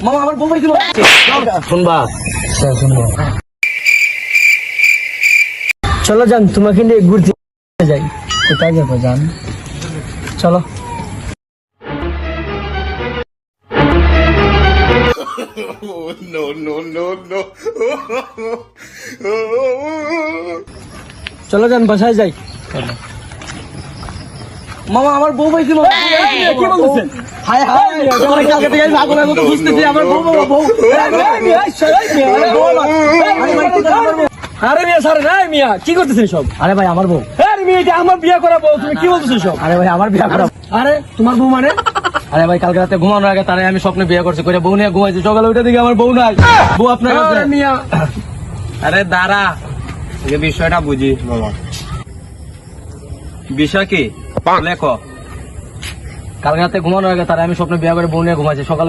মামা আমার বউ পাইছিল শুনবা শুনবো। চলো যান, তোমাকে নিয়ে ঘুরতে যাই। কোথায় যাবো যান? চলো। চলো যান, বাসায় যাই। মামা আমার বউ পাইছিল। কি বলতেছেন? হায় হায়, আমার কালকে থেকে পাগলের মতো খুঁজতেছি আমার বউ। আরে মিয়া স্যার, নাই মিয়া, কি করতেছেন সব? আরে ভাই আমার বউ। আরে মিয়া, এটা আমার বিয়ে করা বউ, তুমি কি বলতেছো সব? আরে ভাই আমার বিয়ে করা। আরে তোমার বউ মানে? আরে ভাই কালকে রাতে ঘুমানোর আগে তারে আমি স্বপ্নে বিয়ে করছি, করে বউ নিয়ে ঘুমাইছি, সকালে উঠে দিকে আমার বউ নাই। বউ আপনার কাছে। মিয়া আরে দাঁড়া, এই বিষয়টা বুঝি বাবা। বিষয় কি লেখো। কালকে রাতে ঘুমানোর আগে তারে আমি স্বপ্নে বিয়ে করে বউ নিয়ে ঘুমাইছি, সকালে